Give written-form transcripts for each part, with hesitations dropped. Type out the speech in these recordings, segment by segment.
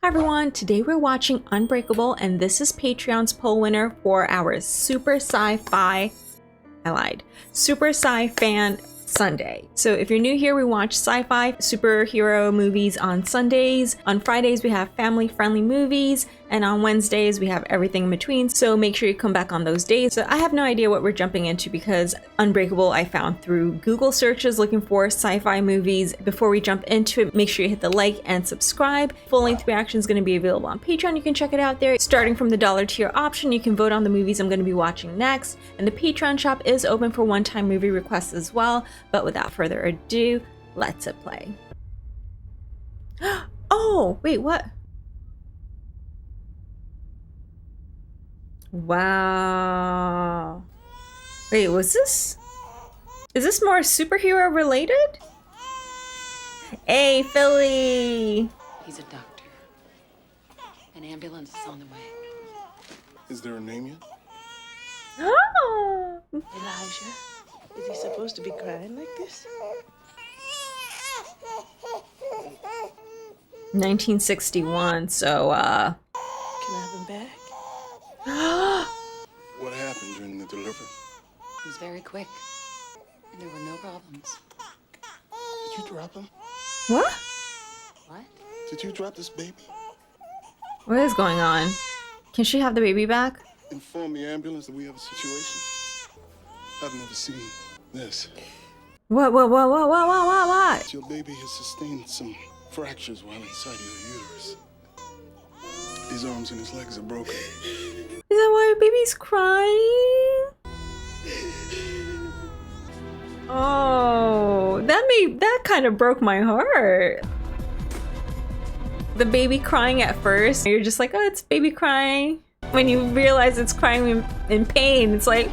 Hi everyone, today we're watching Unbreakable and this is Patreon's poll winner for our Super Sci-Fi, Super Sci-Fan Sunday. So if you're new here, we watch sci-fi superhero movies on Sundays. On Fridays we have family-friendly movies, and on Wednesdays we have everything in between, so make sure you come back on those days. So I have no idea what we're jumping into because Unbreakable I found through Google searches looking for sci-fi movies. Before we jump into it, make sure you hit the like and subscribe. Full-length reaction is going to be available on Patreon. You can check it out there. Starting from the dollar tier option, you can vote on the movies I'm going to be watching next, and the Patreon shop is open for one-time movie requests as well. But without further ado, let's hit play. Oh, wait, what? Wow. Wait, was this? Is this more superhero related? Hey, Philly! He's a doctor. An ambulance is on the way. Is there a name yet? Oh! Elijah, is he supposed to be crying like this? 1961, so, Can I have him back? What happened during the delivery? It was very quick. And there were no problems. Did you drop him? What? What? Did you drop this baby? What is going on? Can she have the baby back? Inform the ambulance that we have a situation. I've never seen this. What? Your baby has sustained some fractures while inside your uterus. His arms and his legs are broken. Is that why your baby's crying? Oh, that kind of broke my heart. The baby crying at first, you're just like, oh, it's baby crying. When you realize it's crying in pain, it's like,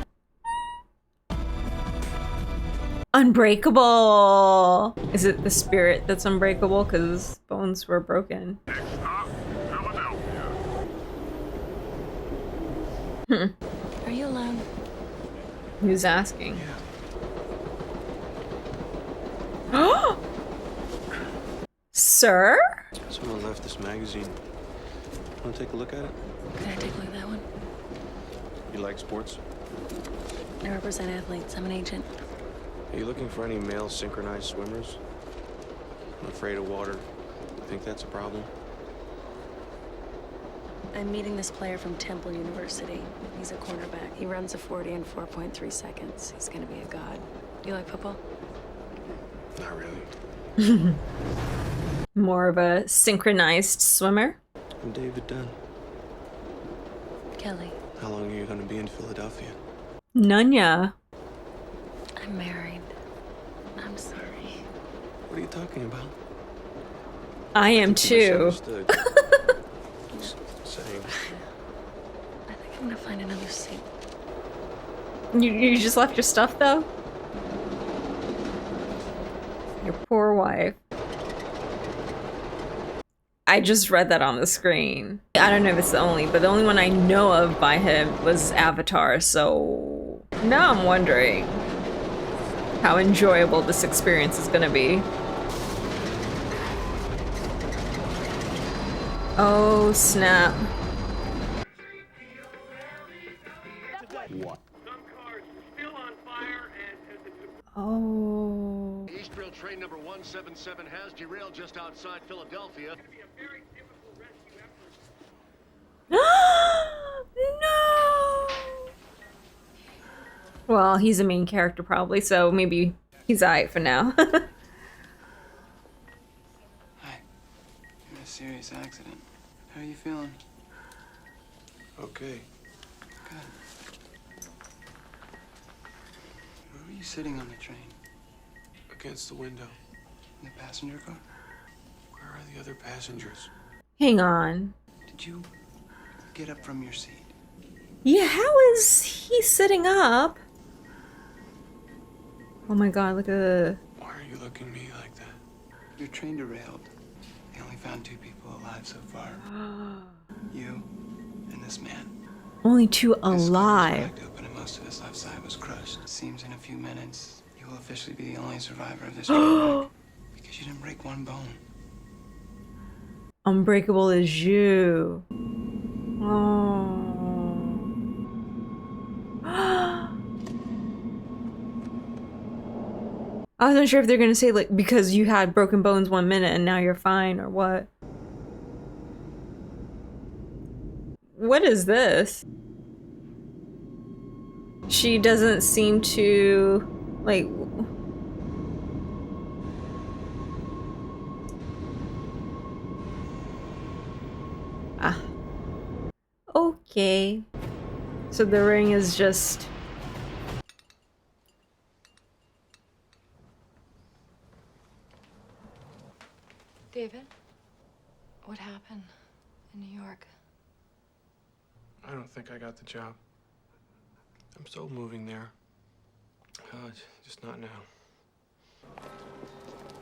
unbreakable. Is it the spirit that's unbreakable because his bones were broken? Are you alone? Who's asking? Oh, sir? Someone left this magazine. Want to take a look at it? Can I take a look at that one? You like sports? I represent athletes. I'm an agent. Are you looking for any male synchronized swimmers? I'm afraid of water. I think that's a problem. I'm meeting this player from Temple University. He's a cornerback. He runs a 40 in 4.3 seconds. He's gonna be a god. You like football? Not really. More of a synchronized swimmer? I'm David Dunn. Kelly. How long are you going to be in Philadelphia? Nunya. I'm married. I'm sorry. What are you talking about? I am too. Misunderstood. Just saying. I think I'm gonna find another seat. You just left your stuff though? Your poor wife. I just read that on the screen. I don't know if it's the only, but the only one I know of by him was Avatar, so now I'm wondering how enjoyable this experience is gonna be. Oh, snap. What? Oh. East Rail train number 177 has derailed just outside Philadelphia. No! Well, he's a main character probably, so maybe he's alright for now. Hi. You're in a serious accident. How are you feeling? Okay. Good. Where were you sitting on the train? Against the window. In the passenger car? Where are the other passengers? Hang on. Did you get up from your seat? Yeah, how is he sitting up? Oh my god, look at the... Why are you looking at me like that? Your train derailed. They only found 2 people alive so far. You and this man. Only 2 His skull was alive. cracked open and most of his left side was crushed. Seems in a few minutes, you will officially be the only survivor of this train wreck because you didn't break one bone. Unbreakable is you. Oh. I wasn't sure if they're gonna say like because you had broken bones 1 minute and now you're fine or what. What is this? She doesn't seem to like. Ah. Okay. So the ring is just. David, what happened in New York? I don't think I got the job. I'm still moving there. Just not now.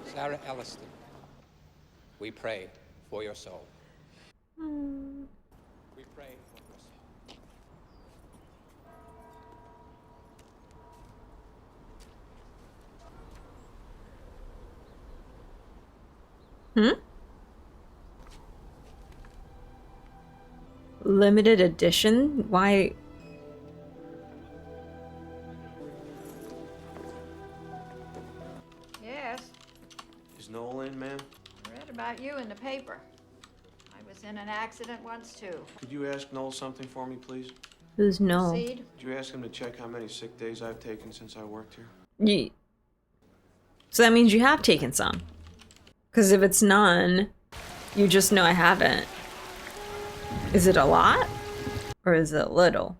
Sarah Elliston, we pray for your soul. We pray for your soul. Hmm? Limited edition? Why? Yes, Is Noel in, ma'am? I read about you in the paper. I was in an accident once too. Could you ask Noel something for me, please? Who's no? Seed? Could you ask him to check how many sick days I've taken since I worked here? So that means you have taken some. Because if it's none, you just know I haven't. Is it a lot? Or is it little?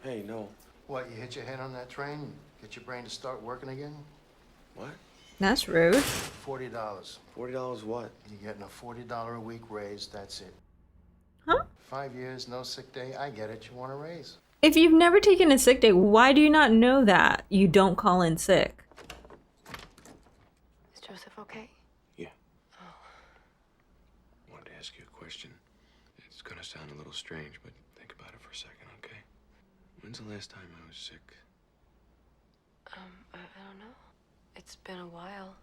Hey, Noel. What, you hit your head on that train? Get your brain to start working again? What? That's rude. $40. $40 what? You're getting a $40 a week raise, that's it. Huh? 5 years, no sick day, I get it, you want a raise. If you've never taken a sick day, why do you not know that you don't call in sick? Is Joseph okay? Yeah. I wanted to ask you a question. It's gonna sound a little strange, but think about it for a second, okay? When's the last time I was sick? I don't know. It's been a while.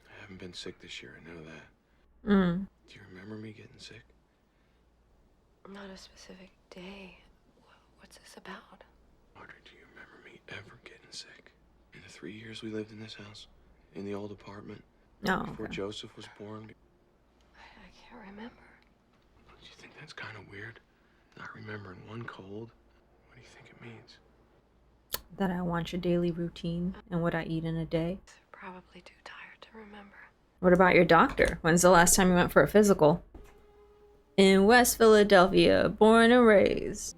I haven't been sick this year, I know that. Mm. Do you remember me getting sick? Not a specific day. What's this about? Audrey, do you remember me ever getting sick? In the 3 years we lived in this house? In the old apartment? Oh, Before okay. Joseph was born? I can't remember. Don't you think that's kind of weird? Not remembering one cold? What do you think it means? That I want your daily routine and what I eat in a day. Probably too tired to remember. What about your doctor? When's the last time you went for a physical? In West Philadelphia, born and raised.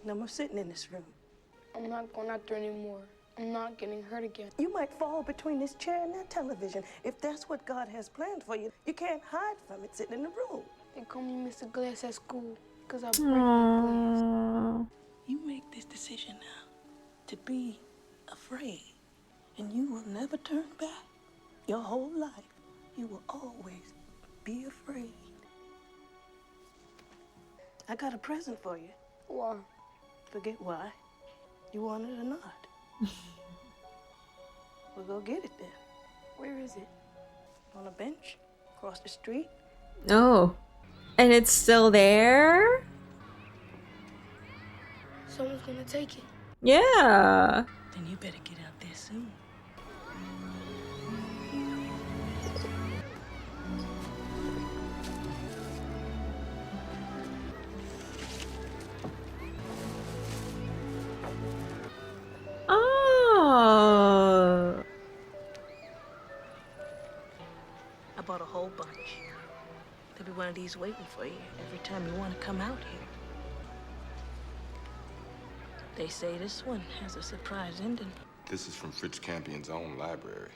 No more sitting in this room. I'm not going out there anymore. I'm not getting hurt again. You might fall between this chair and that television. If that's what God has planned for you, you can't hide from it sitting in the room. They call me Mr. Glass at school because I break my glass. Aww. You make this decision now to be afraid, and you will never turn back. Your whole life, you will always be afraid. I got a present for you. Why? Forget why. You want it or not? We'll go get it then. Where is it? On a bench, across the street. Oh. And it's still there? Someone's gonna take it. Yeah. Then you better get out there soon. Oh. I bought a whole bunch. There'll be one of these waiting for you every time you want to come out here. They say this one has a surprise ending. This is from Fritz Campion's own library.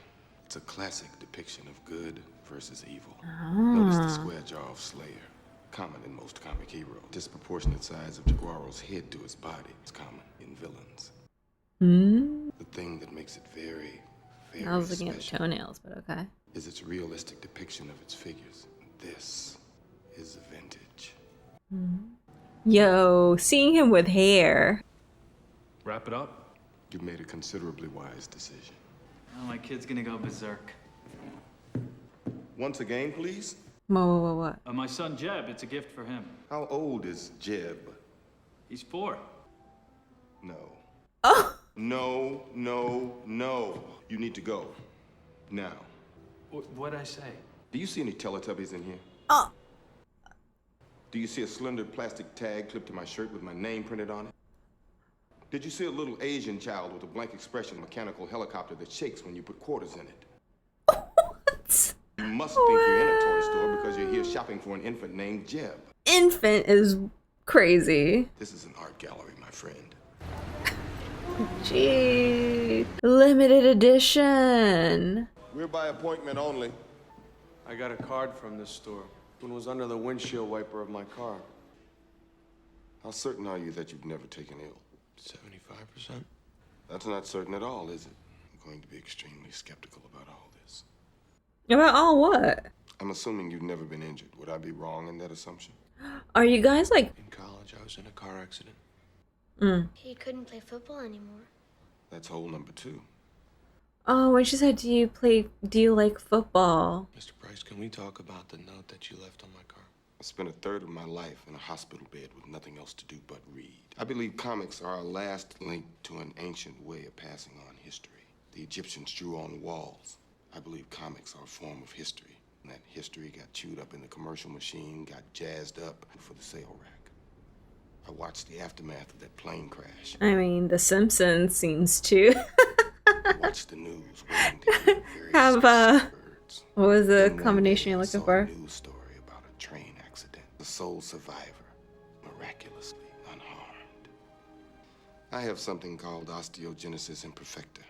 It's a classic depiction of good versus evil. Notice the square jaw of Slayer, common in most comic heroes. Disproportionate size of Jaguaro's head to his body is common in villains. Hmm. The thing that makes it very, very I was looking at the special toenails, but okay. is its realistic depiction of its figures. This is vintage. Yo, seeing him with hair. Wrap it up? You made a considerably wise decision. Oh, my kid's gonna go berserk. Once again, please. What? My son Jeb, it's a gift for him. How old is Jeb? He's 4. No. Oh! No. You need to go. Now. What'd I say? Do you see any Teletubbies in here? Oh! Do you see a slender plastic tag clipped to my shirt with my name printed on it? Did you see a little Asian child with a blank expression mechanical helicopter that shakes when you put quarters in it? What? You must think you're in a toy store because you're here shopping for an infant named Jeb. Infant is crazy. This is an art gallery, my friend. Gee. Limited edition. We're by appointment only. I got a card from this store. One was under the windshield wiper of my car. How certain are you that you've never taken ill? 75%. That's not certain at all, is it? I'm going to be extremely skeptical about all this. About all what? I'm assuming you've never been injured. Would I be wrong in that assumption? Are you guys like... In college, I was in a car accident. He couldn't play football anymore. That's hole number 2. Oh, when she said, do you like football? Mr. Price, can we talk about the note that you left on my car? I spent a third of my life in a hospital bed with nothing else to do but read. I believe comics are our last link to an ancient way of passing on history. The Egyptians drew on walls. I believe comics are a form of history. And that history got chewed up in the commercial machine, got jazzed up for the sale rack. I watched the aftermath of that plane crash. I mean, The Simpsons seems to I watched the news waiting to hear very have specific words. what was the Then one combination day you're I looking saw for? a news story about a train accident. The sole survivor, miraculously unharmed. I have something called osteogenesis imperfecta.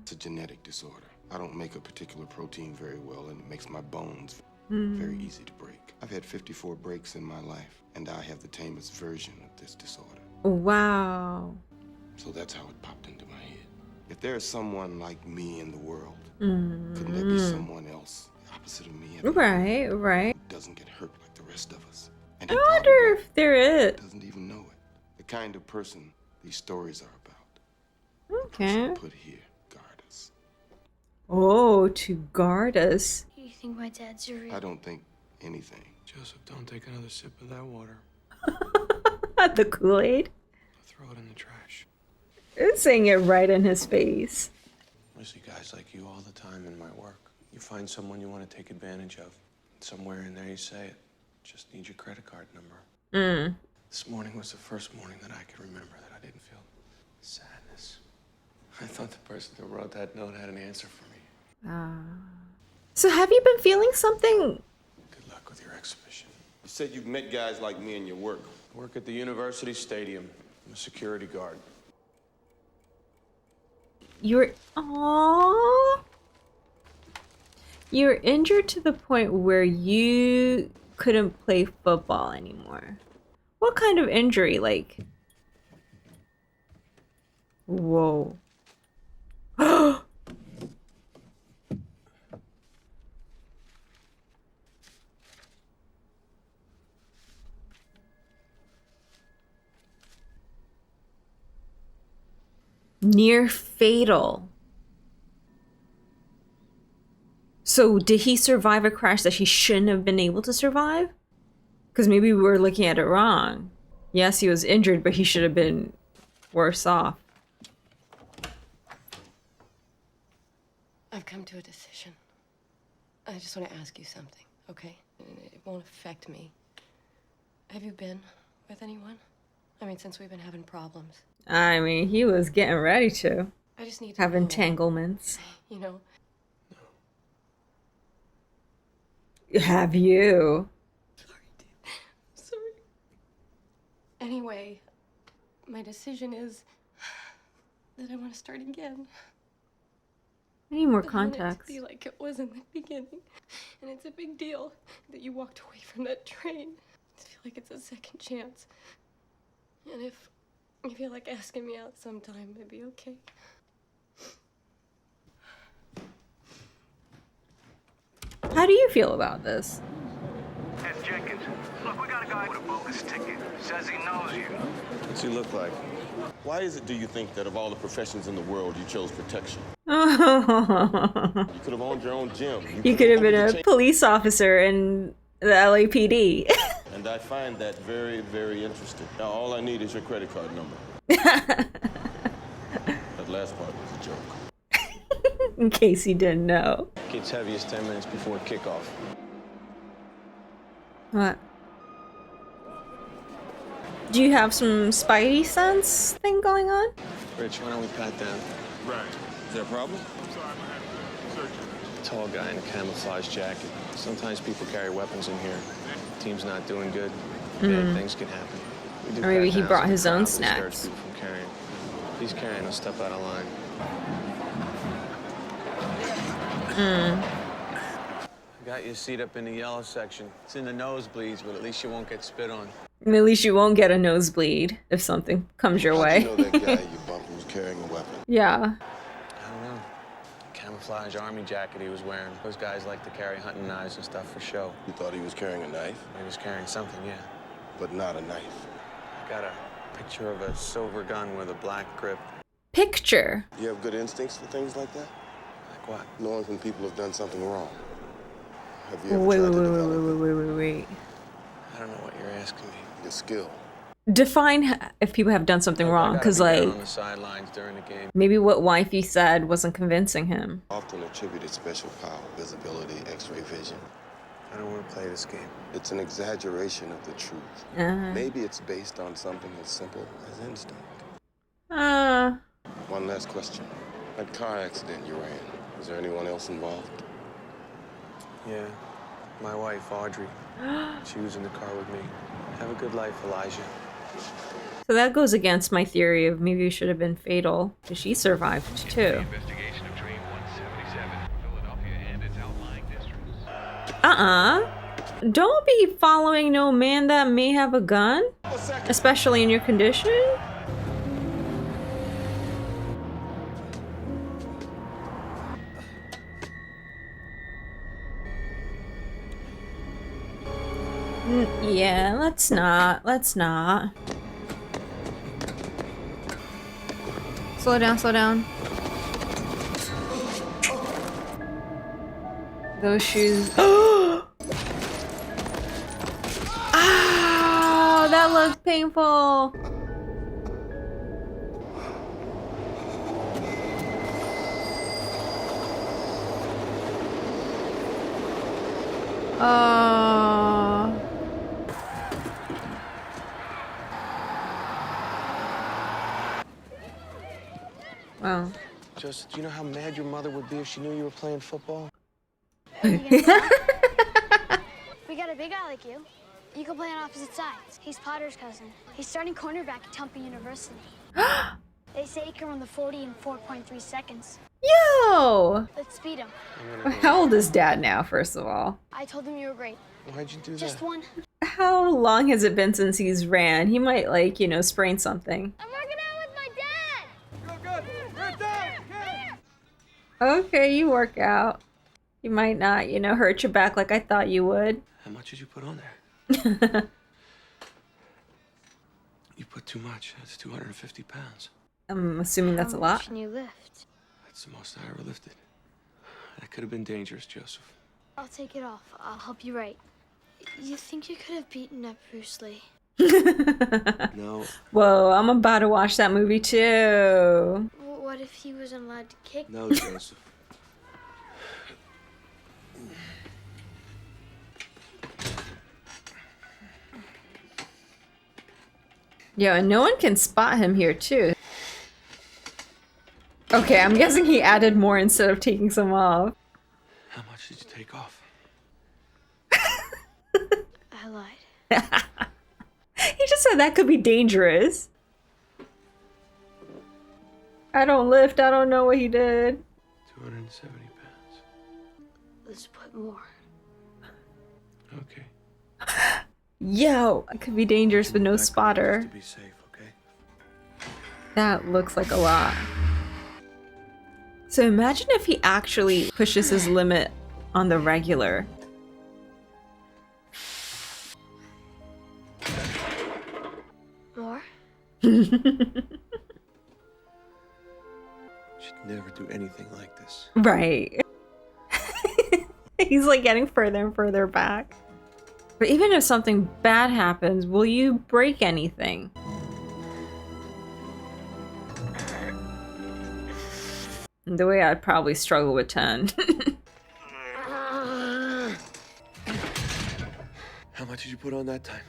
It's a genetic disorder. I don't make a particular protein very well, and it makes my bones very easy to break. I've had 54 breaks in my life, and I have the tamest version of this disorder. Wow. So that's how it popped into my head. If there is someone like me in the world, couldn't there be someone else opposite of me? Right. Who doesn't get hurt like the rest of us? And I wonder if there is. doesn't even know it. The kind of person these stories are about. Okay. Put here, guard us. Oh, to guard us. You think my dad's real? I don't think anything. Joseph, don't take another sip of that water. The Kool-Aid? Throw it in the trash. It's saying it right in his face. I see guys like you all the time in my work. You find someone you want to take advantage of. Somewhere in there you say it. Just need your credit card number. This morning was the first morning that I could remember that I didn't feel sadness. I thought the person who wrote that note had an answer for me. So have you been feeling something? Good luck with your exhibition. You said you've met guys like me in your work. I work at the university stadium. I'm a security guard. You're injured to the point where you couldn't play football anymore. What kind of injury? Like, whoa. Near fatal. So did he survive a crash that he shouldn't have been able to survive? Because maybe we were looking at it wrong. Yes, he was injured, but he should have been worse off. I've come to a decision. I just want to ask you something, okay? It won't affect me. Have you been with anyone? I mean, since we've been having problems. I mean, he was getting ready to I just need to have know, entanglements. You know? Have you? Sorry. Anyway, my decision is that I want to start again. I need more I want it context. to be like it was in the beginning. And it's a big deal that you walked away from that train. I feel like it's a second chance. And if you feel like asking me out sometime, it'd be okay. How do you feel about this? It's Jenkins. Look, we got a guy guy with a bogus ticket. Says he knows you. What's he look like? Why is it, do you think, that of all the professions in the world, you chose protection? You could have owned your own gym. You could have been a police officer in the LAPD. And I find that very, very interesting. Now, all I need is your credit card number. That last part was a joke. In case you didn't know. Gets heaviest 10 minutes before kickoff. What? Do you have some spidey sense thing going on? Rich, why don't we pat down? Right. Is there a problem? Tall guy in a camouflage jacket. Sometimes people carry weapons in here. Team's not doing good. Bad things can happen. We do Or maybe pat he downs brought in his the own crowd, which discourage snacks. people from carrying. If he's carrying, he'll step out of line. I got you a seat up in the yellow section. It's in the nosebleeds, but at least you won't get spit on. At least you won't get a nosebleed if something comes your way. You know that guy you bumped who was carrying a weapon? Yeah. I don't know. Camouflage army jacket he was wearing. Those guys like to carry hunting knives and stuff for show. You thought he was carrying a knife? He was carrying something, yeah. But not a knife. I got a picture of a silver gun with a black grip. Picture. You have good instincts for things like that? Like what? Knowing when people have done something wrong. Have you ever Wait, tried wait, to wait, develop wait, wait, wait, wait. I don't know what you're asking me. your skill? Define if people have done something wrong, because like on the sidelines during the game. maybe what wifey said wasn't convincing him. Often attributed special power, visibility, X-ray vision. I don't want to play this game. It's an exaggeration of the truth. Maybe it's based on something as simple as instinct. One last question. That car accident you ran, was there anyone else involved? Yeah, my wife, Audrey. She was in the car with me. Have a good life, Elijah. So that goes against my theory of maybe it should have been fatal, because she survived too. Don't be following no man that may have a gun, especially in your condition. Yeah, let's not. Slow down, slow down. Those shoes. Oh, that looks painful. Oh. Wow. Joseph, do you know how mad your mother would be if she knew you were playing football? We got a big guy like you. You can play on opposite sides. He's Potter's cousin. He's starting cornerback at Temple University. They say he can run the 40 in 4.3 seconds. Yo! Let's speed him. How old is Dad now, first of all? I told him you were great. Why'd you do that? Just one. How long has it been since he's ran? He might, like, you know, sprain something. I'm working out with my dad! Good dad! Okay, you work out. You might not, you know, hurt your back like I thought you would. How much did you put on there? You put too much. That's 250 pounds. I'm assuming that's a lot. How much can you lift? That's the most I ever lifted. That could have been dangerous, Joseph. I'll take it off. I'll help you right. You think you could have beaten up Bruce Lee? No. Whoa, I'm about to watch that movie too. What if he wasn't allowed to kick? No, Joseph. Yo, and no one can spot him here too. Okay, I'm guessing he added more instead of taking some off. How much did you take off? I lied. He just said that could be dangerous. I don't lift, I don't know what he did. 270 pounds. Let's put more. Okay. Yo, it could be dangerous with no spotter. To be safe, okay? That looks like a lot. So imagine if he actually pushes his limit on the regular. Should never do anything like this. Right. He's like getting further and further back. But even if something bad happens, will you break anything? The way I'd probably struggle with 10. How much did you put on that time?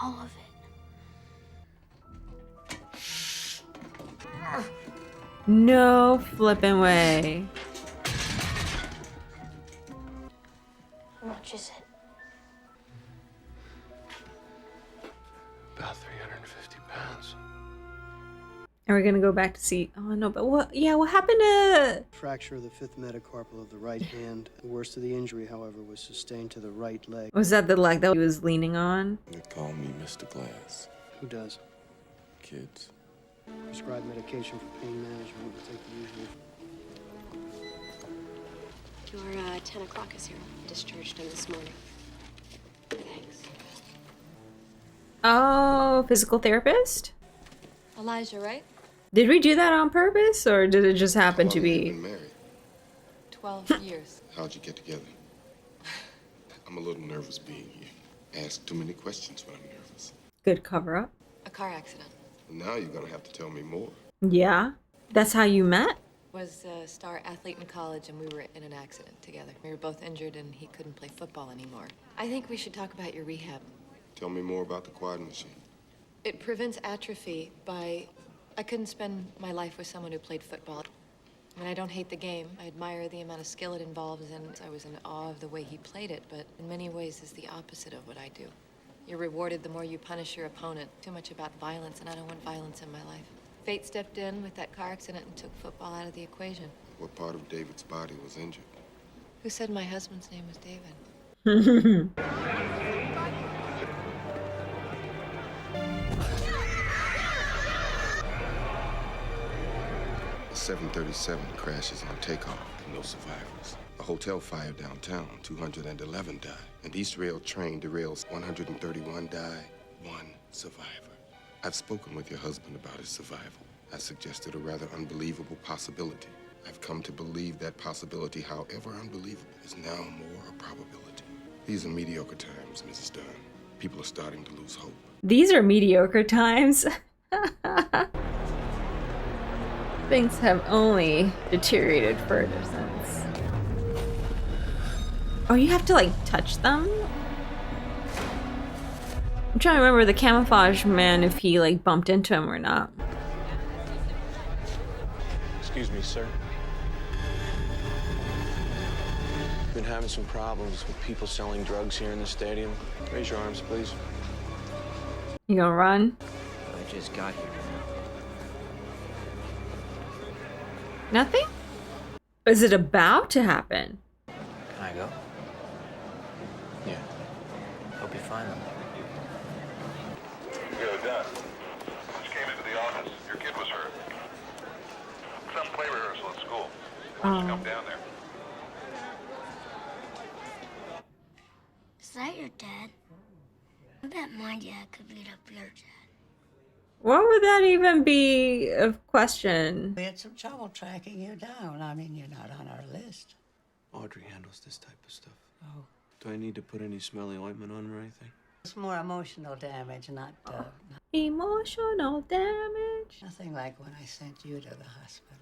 All of it. No flipping way. How much is it? About 350 pounds. Are we gonna go back to see? Oh no, but what? Yeah, what happened to? Fracture of the fifth metacarpal of the right hand. The worst of the injury, however, was sustained to the right leg. Was that the leg that he was leaning on? They call me Mr. Glass. Who does? Kids. Prescribed medication for pain management. We'll take the usual. Your 10 o'clock is here. Discharged him this morning. Thanks. Oh, physical therapist? Elijah, right? Did we do that on purpose, or did it just happen to be? Been married. 12 years. How'd you get together? I'm a little nervous being here. Ask too many questions when I'm nervous. Good cover up. A car accident. Now you're gonna have to tell me more. Yeah, that's how you met. Was a star athlete in college, and we were in an accident together. We were both injured, and he couldn't play football anymore. I think we should talk about your rehab. Tell me more about the quad machine. It prevents atrophy by... I couldn't spend my life with someone who played football. And I don't hate the game. I admire the amount of skill it involves, and I was in awe of the way he played it, but in many ways is the opposite of what I do. You're rewarded the more you punish your opponent. Too much about violence, and I don't want violence in my life. Fate stepped in with that car accident and took football out of the equation. What part of David's body was injured? Who said my husband's name was David? The 737 crashes on takeoff, and no survivors. A hotel fire downtown, 211 died. An East Rail train derails, 131 die, 1 survivor. I've spoken with your husband about his survival. I suggested a rather unbelievable possibility. I've come to believe that possibility, however unbelievable, is now more a probability. These are mediocre times, Mrs. Dunn. People are starting to lose hope. These are mediocre times. Things have only deteriorated further since. Oh, you have to like touch them? I'm trying to remember the camouflage man if he like bumped into him or not. Excuse me, sir. Been having some problems with people selling drugs here in the stadium. Raise your arms, please. You gonna run? I just got here. Nothing? Is it about to happen? Can I go? Yeah. Hope you find them. Yo, Don. Just came into the office. Your kid was hurt. Some play rehearsal at school. He wants to come down there. Is that your dad? I bet my dad could beat up your dad. What would that even be a question? We had some trouble tracking you down. I mean, you're not on our list. Audrey handles this type of stuff. Oh. Do I need to put any smelly ointment on or anything? It's more emotional damage, not Emotional damage? nothing like when I sent you to the hospital.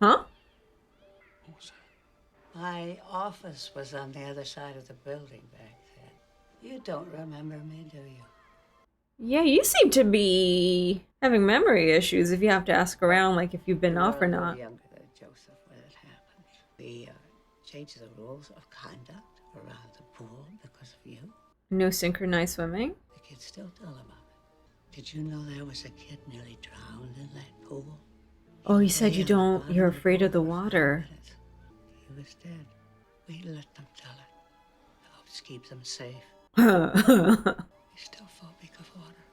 Huh? What was that? My office was on the other side of the building back then. You don't remember me, do you? Yeah, you seem to be having memory issues if you have to ask around, like if you've been off or You're a not. little younger than Joseph when it happened. We changed the rules of conduct around the pool because of you. No synchronized swimming? The kids still tell about it. Did you know there was a kid nearly drowned in that pool? Oh, you said you're afraid of the water. He was dead. We let them tell it. Helps keep them safe. He's still phobic of water.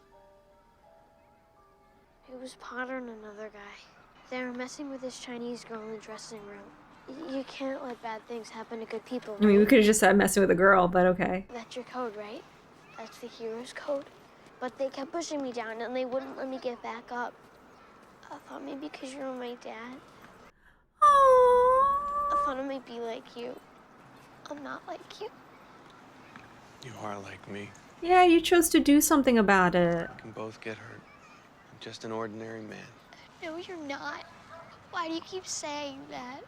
It was Potter and another guy. They were messing with this Chinese girl in the dressing room. You can't let bad things happen to good people. I mean, we right? could have just said messing with a girl, but okay. That's your code, right? That's the hero's code. But they kept pushing me down and they wouldn't let me get back up. I thought maybe because you're my dad. I thought I might be like you. I'm not like you. You are like me. Yeah, you chose to do something about it. We can both get hurt. I'm just an ordinary man. No, you're not. Why do you keep saying that?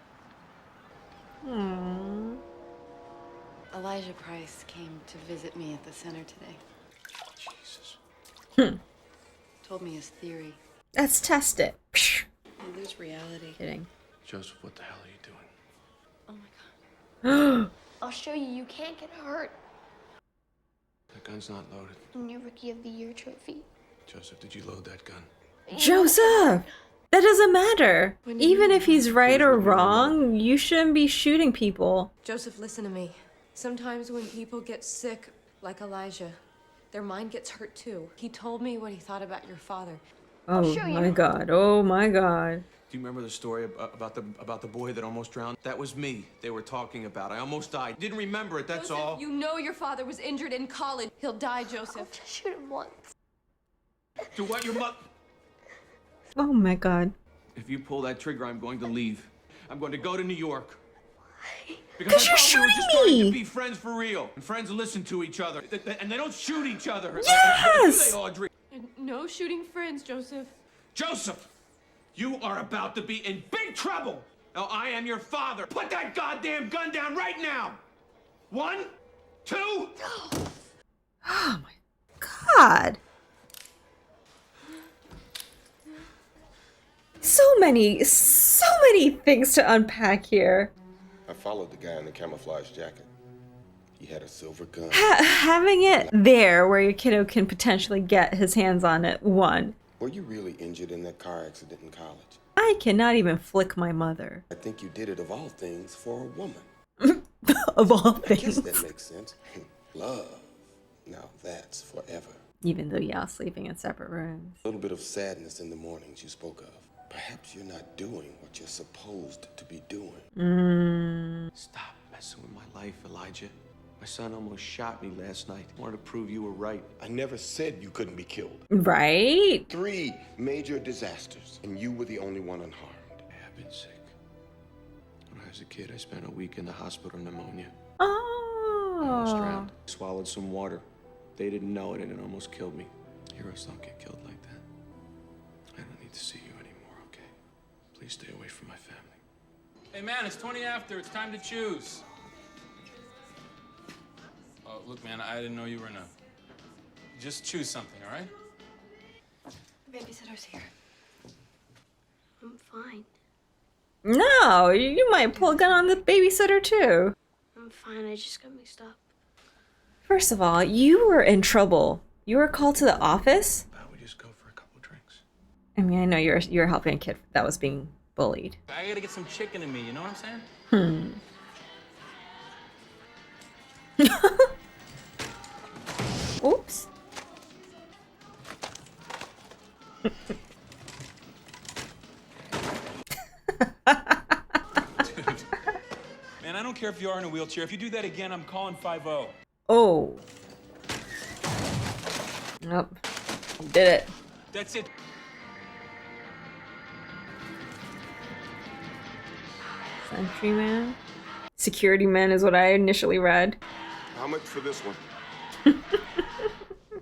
Aww. Elijah Price came to visit me at the center today. Jesus. Told me his theory. Let's test it. And there's reality. Kidding. Joseph, what the hell are you doing? Oh my God. I'll show you. You can't get hurt. The gun's not loaded. In your Rookie of the Year trophy. Joseph, did you load that gun? Joseph! That doesn't matter. Even if he's right or wrong, you shouldn't be shooting people. Joseph, listen to me. Sometimes when people get sick, like Elijah, their mind gets hurt too. He told me what he thought about your father. Oh my God. Oh my God. Do you remember the story about the boy that almost drowned? That was me they were talking about. I almost died. Didn't remember it, that's Joseph, all. you know your father was injured in college. He'll die, Joseph. I'll just shoot him once. Do what your mother... Oh my God. If you pull that trigger, I'm going to leave. I'm going to go to New York. Because you're shooting we're just starting me! to be friends for real. And friends listen to each other. And they don't shoot each other. Yes! Do they, Audrey? No shooting friends, Joseph. Joseph! You are about to be in big trouble! Now, I am your father. Put that goddamn gun down right now! 1, 2... Oh my God. So many things to unpack here. I followed the guy in the camouflage jacket. He had a silver gun. Having it there where your kiddo can potentially get his hands on it, one. Were you really injured in that car accident in college? I cannot even flick my mother. I think you did it of all things for a woman. Of all I guess things. that makes sense. Love. Now that's forever. Even though y'all sleeping in separate rooms. A little bit of sadness in the mornings you spoke of. Perhaps you're not doing what you're supposed to be doing. Stop messing with my life, Elijah. My son almost shot me last night. I wanted to prove you were right. I never said you couldn't be killed. Right? 3 major disasters, and you were the only one unharmed. I have been sick. When I was a kid, I spent a week in the hospital, pneumonia. Oh. I almost drowned. Swallowed some water. They didn't know it, and it almost killed me. Heroes don't get killed like that. I don't need to see you anymore, okay? Please stay away from my family. Hey man, it's 20 after. It's time to choose. Oh, look, man, I didn't know you were in a... Just choose something, all right? The babysitter's here. I'm fine. No, you might pull a gun on the babysitter too. I'm fine. I just got mixed up. First of all, you were in trouble. You were called to the office. How about we just go for a couple drinks? I mean, I know you're helping a kid that was being bullied. I gotta get some chicken in me, you know what I'm saying? Oops. Man, I don't care if you are in a wheelchair. If you do that again, I'm calling 5-0. Oh. Nope. Did it. That's it. Sentryman? Security man is what I initially read. How much for this one?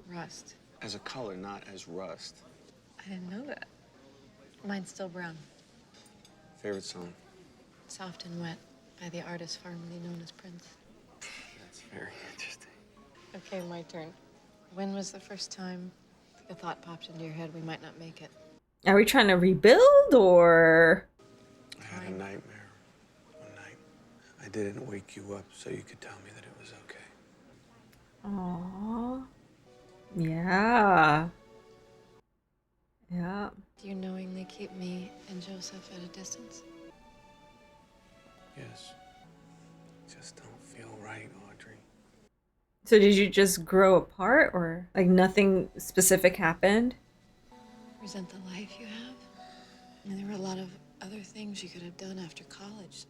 Rust. As a color, not as rust. I didn't know that. Mine's still brown. Favorite song? Soft and Wet by the artist formerly known as Prince. That's very interesting. Okay, my turn. When was the first time the thought popped into your head we might not make it? Are we trying to rebuild or? I had a nightmare one night. I didn't wake you up so you could tell me that it was okay. Aww. Yeah. Yeah. Do you knowingly keep me and Joseph at a distance? Yes. Just don't feel right, Audrey. So did you just grow apart or like nothing specific happened? Resent the life you have? I mean, there were a lot of other things you could have done after college.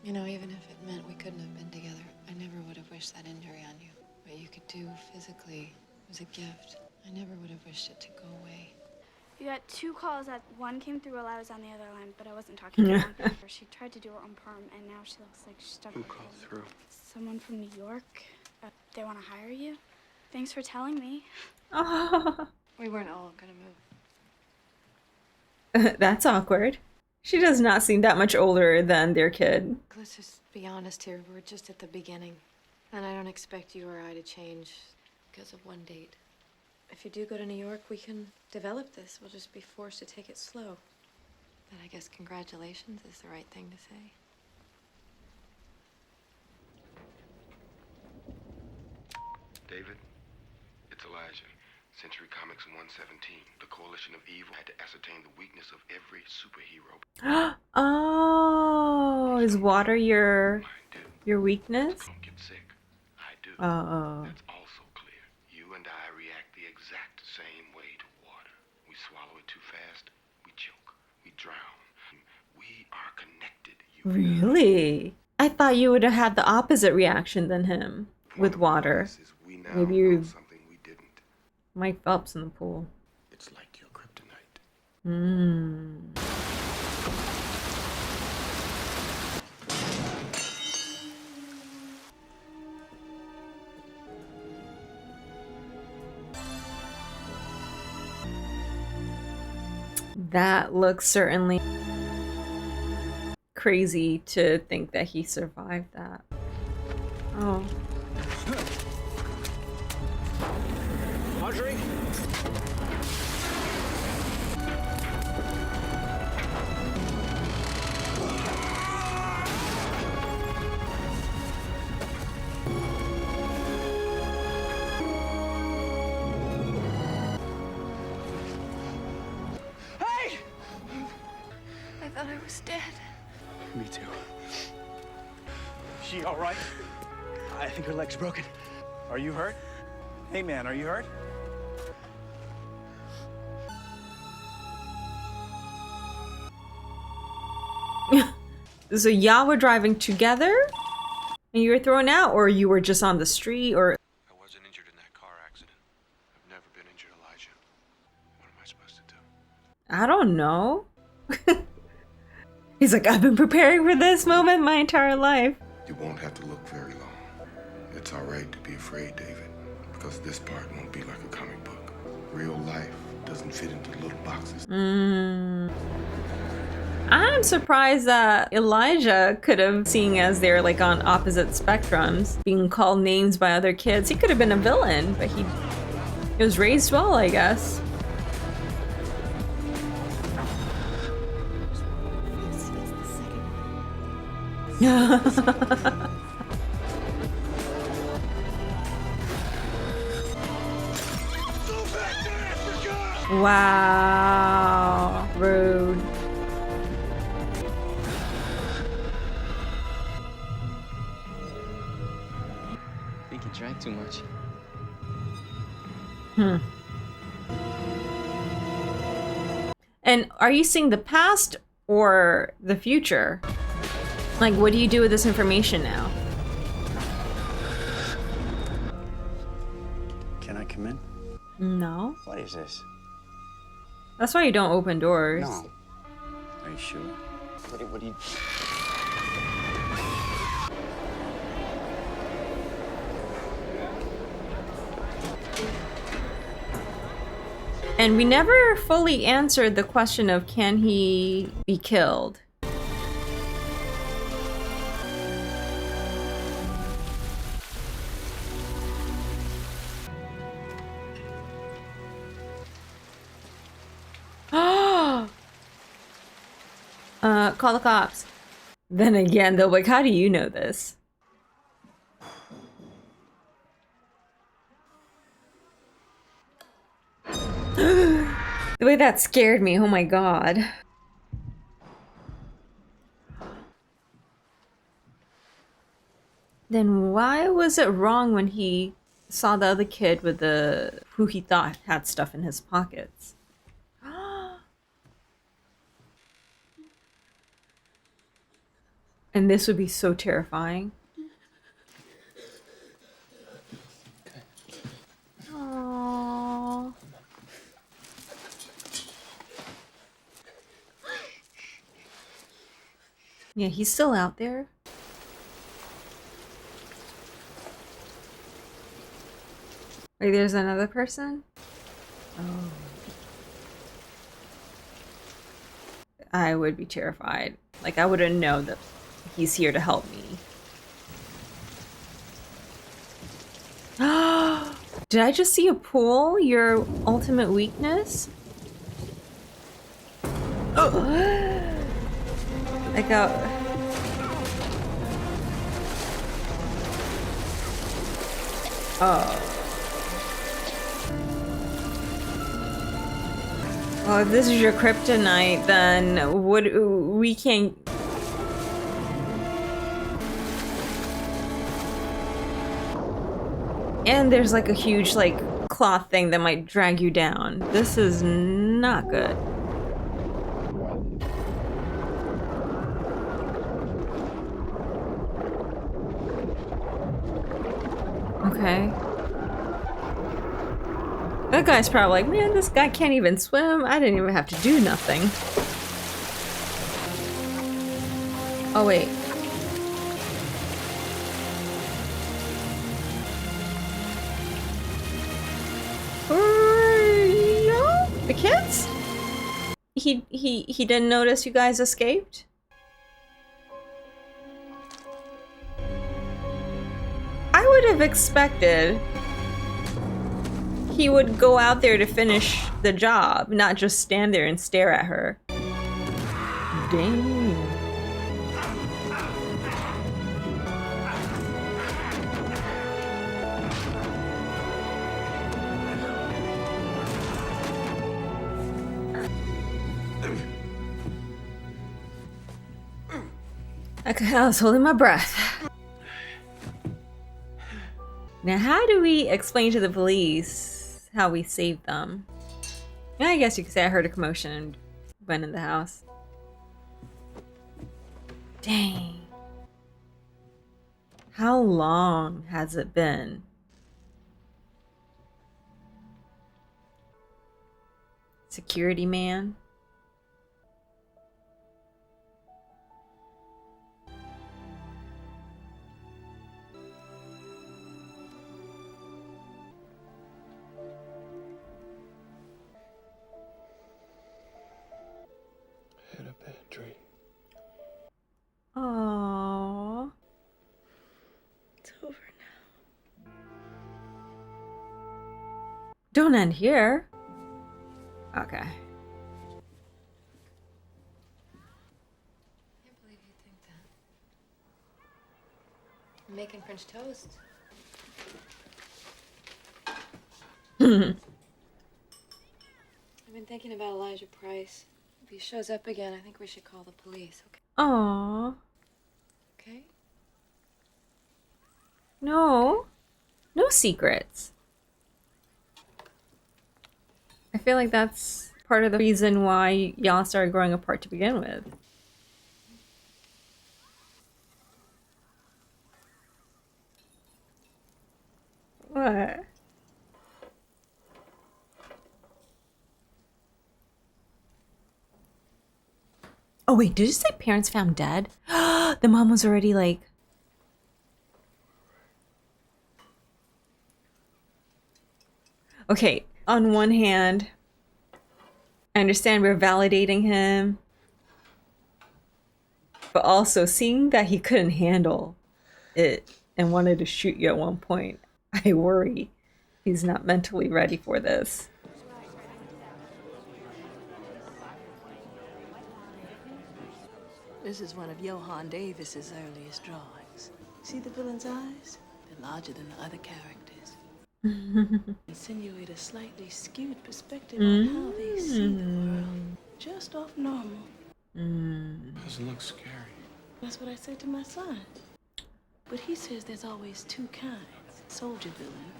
You know, even if it meant we couldn't have been together, I never would have wished that injury on you. what you could do physically was a gift. I never would have wished it to go away. We got 2 calls. One came through while I was on the other line, but I wasn't talking to her. She tried to do her own perm, and now she looks like she's stuck. Who called through? Someone from New York. They want to hire you. Thanks for telling me. We weren't all gonna move. That's awkward. She does not seem that much older than their kid. Let's just be honest here. We're just at the beginning. And I don't expect you or I to change because of one date. If you do go to New York, we can develop this. We'll just be forced to take it slow. But I guess congratulations is the right thing to say. David, it's Elijah. Century Comics 117. The Coalition of Evil had to ascertain the weakness of every superhero. Oh, is water your weakness? Don't get sick. I do. Oh. That's also clear. You and I react the exact same way to water. We swallow it too fast, we choke, we drown. We are connected. Really? I thought you would have had the opposite reaction than him with water. Maybe you Mike Phelps in the pool. It's like your kryptonite. That looks certainly crazy to think that he survived that. Oh. Audrey? Hey! I thought I was dead. Me too. She all right? I think her leg's broken. Are you hurt? Hey man, are you hurt? So y'all were driving together and you were thrown out, or you were just on the street, or... I wasn't injured in that car accident. I've never been injured, Elijah. What am I supposed to do? I don't know. He's like, I've been preparing for this moment my entire life. You won't have to look very long. It's all right to be afraid, David, because this part won't be like a comic book. Real life doesn't fit into little boxes. I'm surprised that Elijah could have, seeing as they're like on opposite spectrums, being called names by other kids. He could have been a villain, but he was raised well, I guess. Wow, rude. I think you drank too much. And are you seeing the past or the future? Like, what do you do with this information now? Can I come in? No. What is this? That's why you don't open doors. No. Are you sure? What do you... And we never fully answered the question of, can he be killed? Call the cops. Then again, they'll be like, how do you know this? The way that scared me, oh my god. Then why was it wrong when he saw the other kid with the who he thought had stuff in his pockets? And this would be so terrifying. Yeah, he's still out there. Wait, there's another person? Oh. I would be terrified. Like, I wouldn't know that he's here to help me. Did I just see a pool? Your ultimate weakness? Oh! I got... Oh. Well, if this is your kryptonite, then we can't... And there's like a huge like cloth thing that might drag you down. This is not good. Okay. That guy's probably like, man, this guy can't even swim. I didn't even have to do nothing. Oh, wait. The kids? He didn't notice you guys escaped? I would have expected he would go out there to finish the job, not just stand there and stare at her. Dang. Okay, I was holding my breath. Now, how do we explain to the police how we saved them? Yeah, I guess you could say I heard a commotion and went in the house. Dang. How long has it been? Security man? Had a bad dream. Aww. It's over now. Don't end here. Okay. Can't believe you think that. I'm making French toast. I've been thinking about Elijah Price. If he shows up again, I think we should call the police, okay? Aww. Okay? No. No secrets. I feel like that's part of the reason why y'all started growing apart to begin with. What? Oh wait, did it say parents found dead? The mom was already like... Okay, on one hand, I understand we're validating him, but also seeing that he couldn't handle it and wanted to shoot you at one point, I worry he's not mentally ready for this. This is one of Johann Davis's earliest drawings. See the villain's eyes? They're larger than the other characters. Insinuate a slightly skewed perspective on how they see the world. Just off normal. Doesn't look scary. That's what I said to my son. But he says there's always two kinds. Soldier villain,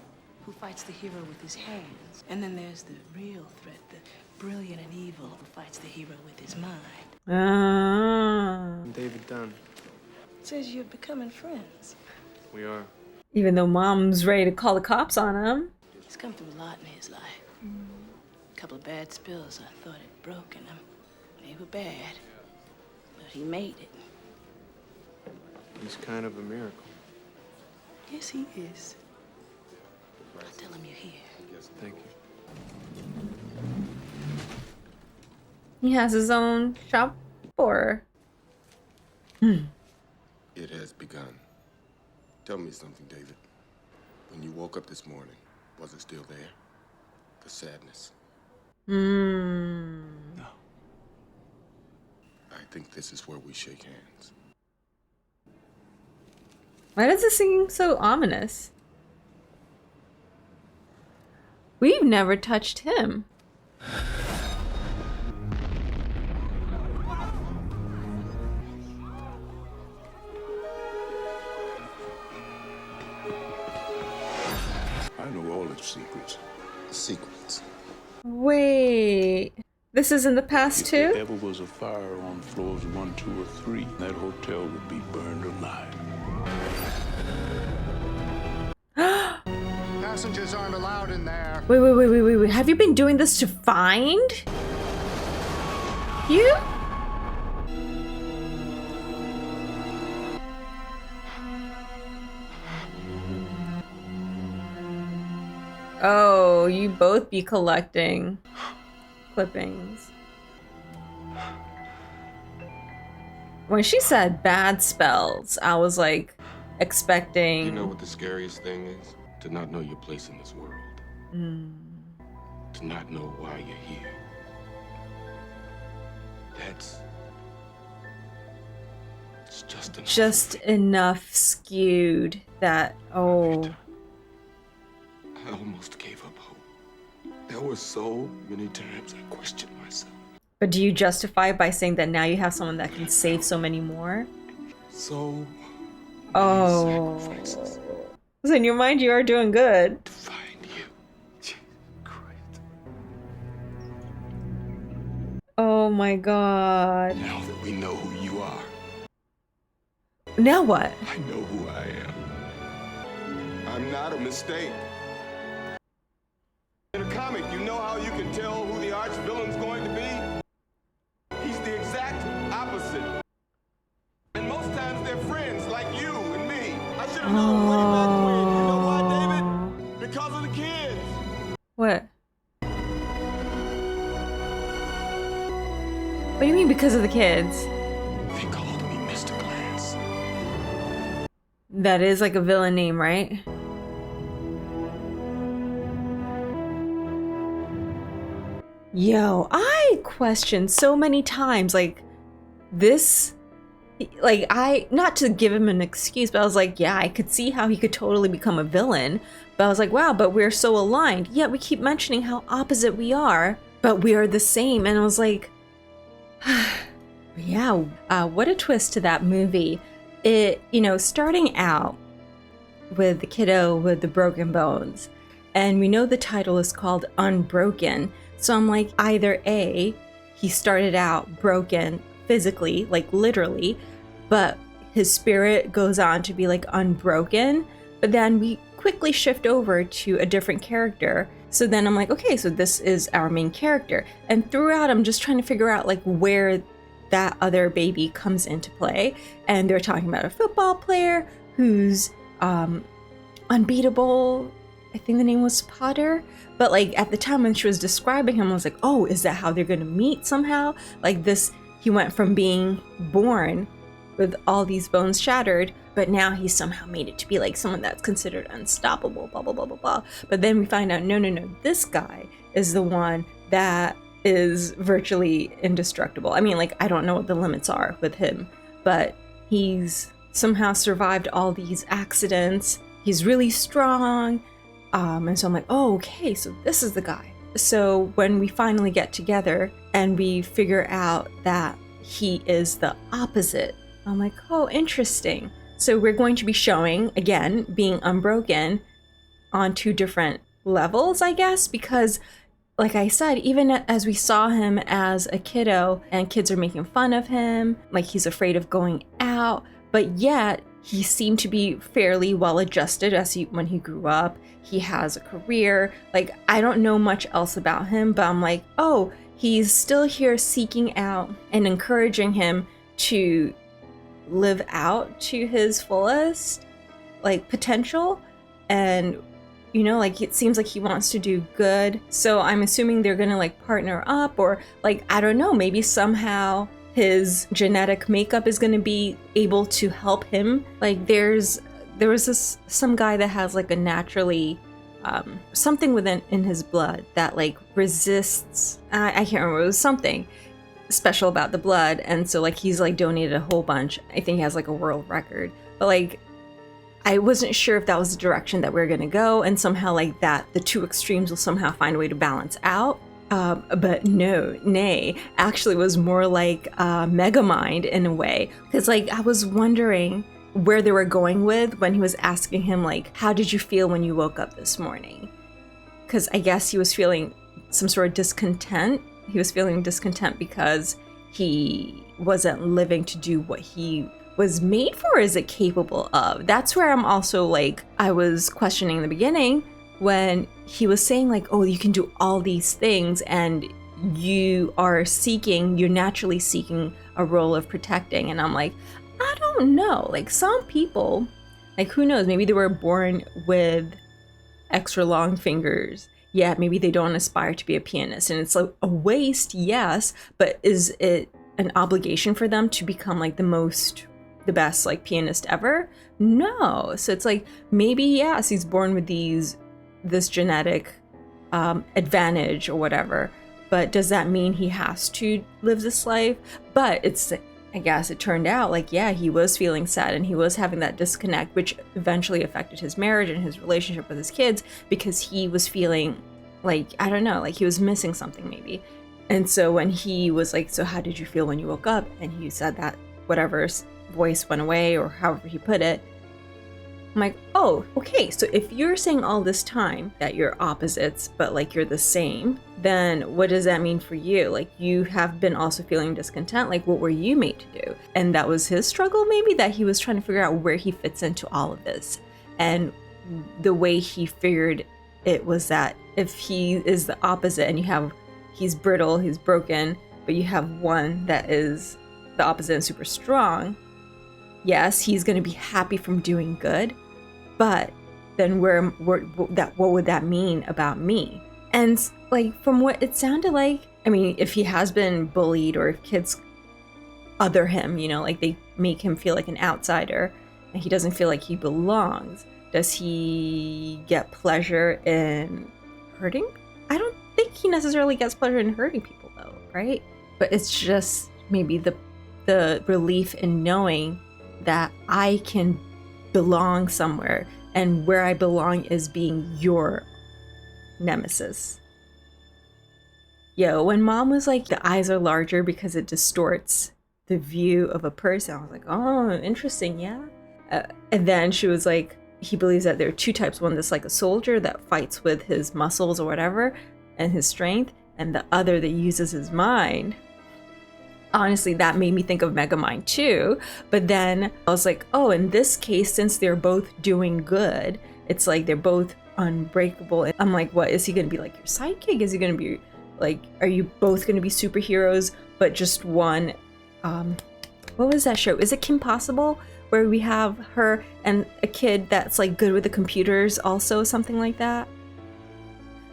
who fights the hero with his hands. And then there's the real threat, the brilliant and evil who fights the hero with his mind. David Dunn. Says you're becoming friends. We are. Even though mom's ready to call the cops on him. He's come through a lot in his life. A couple of bad spills I thought had broken him. They were bad, but he made it. He's kind of a miracle. Yes, he is. I'll tell him you're here. Thank you. He has his own shop floor. It has begun. Tell me something, David. When you woke up this morning, was it still there? The sadness? No. I think this is where we shake hands. Why does it seem so ominous? We've never touched him. I know all its secrets. Secrets? Wait. This is in the past If too? there ever was a fire on floors 1, 2, or 3, that hotel would be burned alive. Passengers aren't allowed in there. Wait. Have you been doing this to find you? Oh, you both be collecting clippings. When she said bad spells, I was like expecting. You know what the scariest thing is? To not know your place in this world. To not know why you're here. It's just enough skewed that, oh. I almost gave up hope. There were so many times I questioned myself. But do you justify it by saying that now you have someone that can save so many more? So oh. So in your mind, you are doing good. To find you. Jesus Christ. Oh my God. Now that we know who you are. Now what? I know who I am. I'm not a mistake. In a comic, you know how you can tell who the arch villain's going to be? He's the exact opposite. And most times they're friends like you and me. I should have known way back when. You know why, David? Because of the kids. What? What do you mean because of the kids? They called me Mr. Glass. That is like a villain name, right? Yo, I questioned so many times, like, this, like, not to give him an excuse, but I was like, yeah, I could see how he could totally become a villain. But I was like, wow, but we're so aligned. Yet we keep mentioning how opposite we are, but we are the same. And I was like, yeah, what a twist to that movie. It, you know, starting out with the kiddo with the broken bones, and we know the title is called Unbroken. So I'm like, either A, he started out broken physically, like literally, but his spirit goes on to be like unbroken. But then we quickly shift over to a different character. So then I'm like, okay, so this is our main character. And throughout, I'm just trying to figure out like where that other baby comes into play. And they're talking about a football player who's unbeatable. I think the name was Potter. But like at the time when she was describing him, I was like, oh, is that how they're gonna meet somehow? Like this, he went from being born with all these bones shattered, but now he's somehow made it to be like someone that's considered unstoppable, blah, blah, blah, blah, blah. But then we find out, no, this guy is the one that is virtually indestructible. I mean, like, I don't know what the limits are with him, but he's somehow survived all these accidents. He's really strong. And so I'm like, oh, okay, so this is the guy. So when we finally get together and we figure out that he is the opposite, I'm like, oh, interesting. So we're going to be showing, again, being unbroken on 2 different levels, I guess, because like I said, even as we saw him as a kiddo and kids are making fun of him, like he's afraid of going out, but yet he seemed to be fairly well adjusted when he grew up. He has a career. Like, I don't know much else about him, but I'm like, oh, he's still here seeking out and encouraging him to live out to his fullest like potential, and you know, like it seems like he wants to do good. So I'm assuming they're gonna like partner up, or like I don't know, maybe somehow his genetic makeup is gonna be able to help him. Like there was some guy that has like a naturally something within in his blood that like resists. I can't remember. It was something special about the blood, and so like he's like donated a whole bunch. I think he has like a world record, but like I wasn't sure if that was the direction that we were gonna go, and somehow like that the two extremes will somehow find a way to balance out. But nay, actually was more like Megamind in a way, because like I was wondering where they were going with when he was asking him like, how did you feel when you woke up this morning? Because I guess he was feeling some sort of discontent. He was feeling discontent because he wasn't living to do what he was made for, is it capable of? That's where I'm also like, I was questioning in the beginning when he was saying like, oh, you can do all these things and you're naturally seeking a role of protecting. And I'm like, I don't know, like some people, like who knows, maybe they were born with extra long fingers. Yeah, maybe they don't aspire to be a pianist, and it's like a waste, yes, but is it an obligation for them to become like the best like pianist ever? No. So it's like maybe yes, he's born with this genetic advantage or whatever, but does that mean he has to live this life? But I guess it turned out like, yeah, he was feeling sad and he was having that disconnect, which eventually affected his marriage and his relationship with his kids, because he was feeling like, I don't know, like he was missing something maybe. And so when he was like, so how did you feel when you woke up? And he said that whatever voice went away, or however he put it. I'm like, oh, okay, so if you're saying all this time that you're opposites, but like you're the same, then what does that mean for you? Like you have been also feeling discontent, like what were you made to do? And that was his struggle maybe, that he was trying to figure out where he fits into all of this. And the way he figured it was that if he is the opposite and he's brittle, he's broken, but you have one that is the opposite and super strong, yes, he's going to be happy from doing good, but then what would that mean about me? And like from what it sounded like, I mean, if he has been bullied or if kids other him, you know, like they make him feel like an outsider and he doesn't feel like he belongs, does he get pleasure in hurting? I don't think he necessarily gets pleasure in hurting people though, right? But it's just maybe the relief in knowing that I can belong somewhere, and where I belong is being your nemesis. Yo, when mom was like, the eyes are larger because it distorts the view of a person, I was like, oh, interesting, yeah. And then she was like, he believes that there are two types. One that's like a soldier that fights with his muscles or whatever and his strength, and the other that uses his mind. Honestly, that made me think of Megamind too. But then I was like, oh, in this case, since they're both doing good, it's like they're both unbreakable. And I'm like, what, is he going to be like your sidekick? Is he going to be like, are you both going to be superheroes, but just one? What was that show? Is it Kim Possible? Where we have her and a kid that's like good with the computers also, something like that?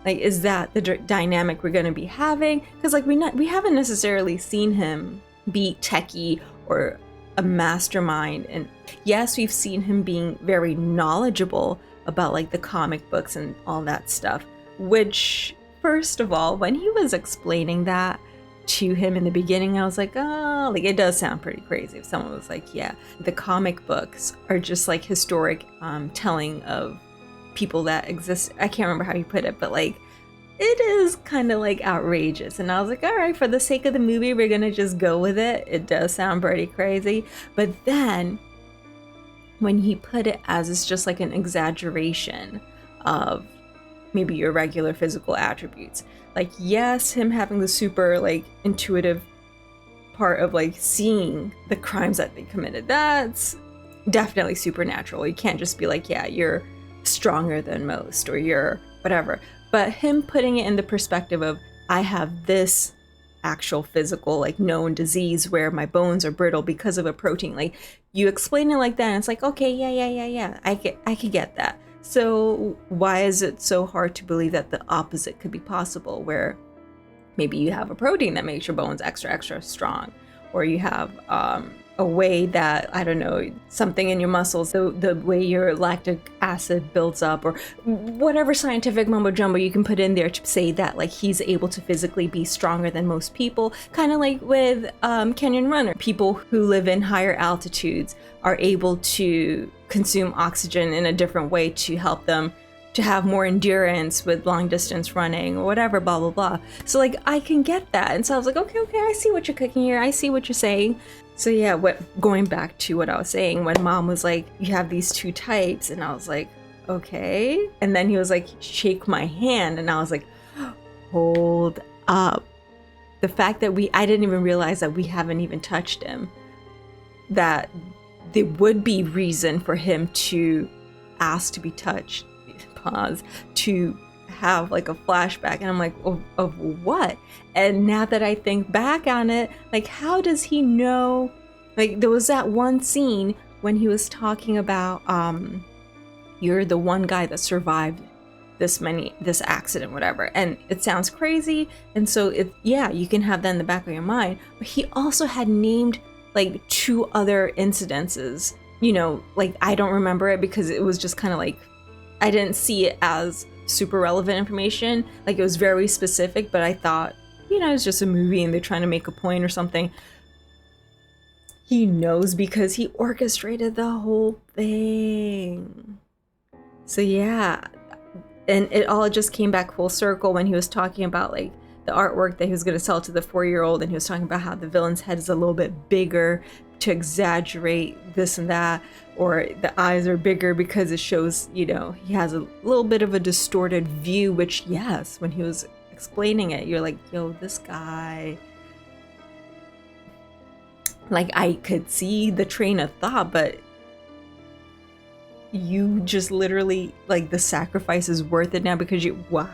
Like, is that the dynamic we're going to be having? Because like we haven't necessarily seen him be techie or a mastermind. And yes, we've seen him being very knowledgeable about like the comic books and all that stuff, which first of all, when he was explaining that to him in the beginning, I was like, oh, like it does sound pretty crazy if someone was like, yeah, the comic books are just like historic telling of people that exist. I can't remember how you put it, but like it is kind of like outrageous. And I was like, all right, for the sake of the movie, we're gonna just go with it. It does sound pretty crazy. But then when he put it as it's just like an exaggeration of maybe your regular physical attributes, like yes, him having the super like intuitive part of like seeing the crimes that they committed, that's definitely supernatural. You can't just be like, yeah, you're stronger than most or you're whatever. But him putting it in the perspective of I have this actual physical, like, known disease where my bones are brittle because of a protein. Like, you explain it like that, and it's like, okay, yeah, I could get that. So why is it so hard to believe that the opposite could be possible, where maybe you have a protein that makes your bones extra strong, or you have a way that, I don't know, something in your muscles, the way your lactic acid builds up, or whatever scientific mumbo jumbo you can put in there to say that, like, he's able to physically be stronger than most people. Kind of like with Kenyan runner, people who live in higher altitudes are able to consume oxygen in a different way to help them to have more endurance with long distance running or whatever, blah, blah, blah. So, like, I can get that. And so I was like, okay, I see what you're cooking here. I see what you're saying. So yeah, going back to what I was saying, when Mom was like, you have these two types, and I was like, okay. And then he was like, shake my hand, and I was like, hold up. The fact that I didn't even realize that we haven't even touched him, that there would be reason for him to ask to be touched, pause, to have like a flashback. And I'm like, of what? And now that I think back on it, like, how does he know? Like, there was that one scene when he was talking about you're the one guy that survived this accident, whatever, and it sounds crazy, and so you can have that in the back of your mind. But he also had named like 2 other incidences, you know, like, I don't remember it because it was just kind of like, I didn't see it as super relevant information. Like, it was very specific, but I thought, you know, it's just a movie and they're trying to make a point or something. He knows because he orchestrated the whole thing. So yeah, and it all just came back full circle when he was talking about like the artwork that he was going to sell to the 4-year-old, and he was talking about how the villain's head is a little bit bigger to exaggerate this and that, or the eyes are bigger because it shows, you know, he has a little bit of a distorted view, which, yes, when he was explaining it, you're like, yo, this guy, like, I could see the train of thought, but you just literally, like, the sacrifice is worth it now because wow,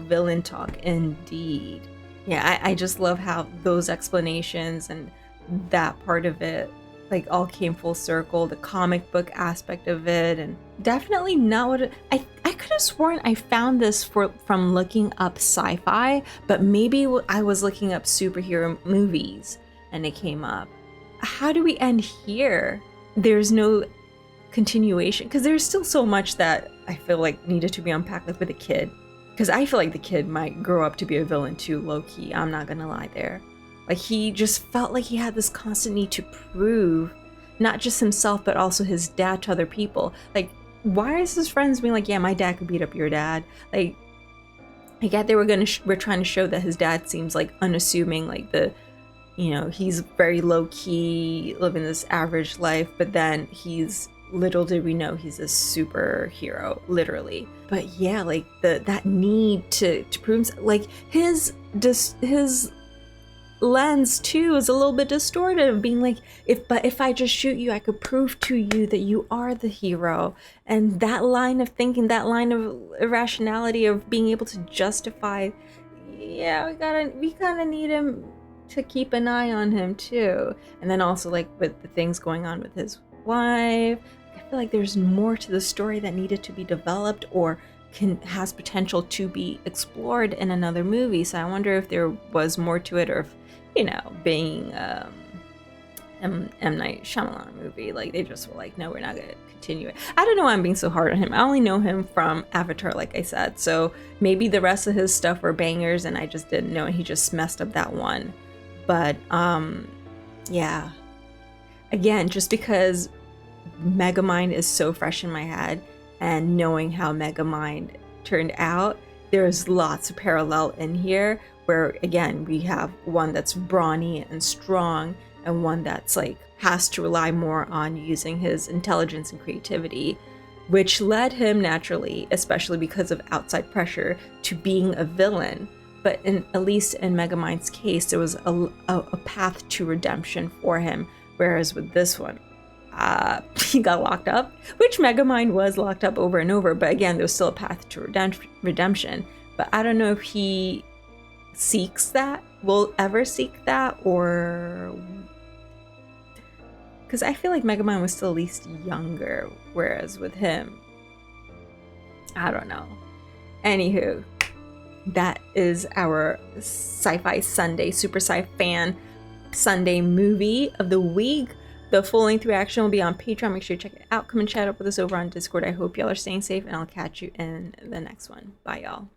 villain talk indeed. Yeah, I just love how those explanations and that part of it, like, all came full circle. The comic book aspect of it, and definitely not what I could have sworn I found this from looking up sci-fi, but maybe I was looking up superhero movies and it came up. How do we end here? There's no continuation, because there's still so much that I feel like needed to be unpacked, like with a kid, because I feel like the kid might grow up to be a villain too, low-key. I'm not gonna lie there. Like, he just felt like he had this constant need to prove not just himself but also his dad to other people. Like, why is his friends being like, yeah, my dad could beat up your dad? Like, I get they were trying to show that his dad seems like unassuming, like you know, he's very low-key, living this average life, but then little did we know he's a superhero, literally. But yeah, like that need to prove, like, his lens too is a little bit distorted, of being like, if I just shoot you, I could prove to you that you are the hero. And that line of thinking, that line of irrationality of being able to justify, yeah, we kind of need him to keep an eye on him too. And then also, like, with the things going on with his wife, I feel like there's more to the story that needed to be developed or has potential to be explored in another movie. So I wonder if there was more to it, or if, you know, being M. Night Shyamalan movie, like, they just were like, no, we're not gonna continue it. I don't know why I'm being so hard on him. I only know him from Avatar, like I said, so maybe the rest of his stuff were bangers and I just didn't know, and he just messed up that one. But yeah, again, just because Megamind is so fresh in my head, and knowing how Megamind turned out, there's lots of parallel in here, where again we have one that's brawny and strong, and one that's like has to rely more on using his intelligence and creativity, which led him naturally, especially because of outside pressure, to being a villain. But at least in Megamind's case, there was a path to redemption for him, whereas with this one, he got locked up, which Megamind was locked up over and over, but again, there was still a path to redemption. But I don't know if he seeks that will ever seek that, or because I feel like Megamind was still at least younger, whereas with him, I don't know. Anywho, that is our Sci-Fi Sunday Super Sci Fan Sunday movie of the week. The full-length reaction will be on Patreon. Make sure you check it out. Come and chat up with us over on Discord. I hope y'all are staying safe, and I'll catch you in the next one. Bye, y'all.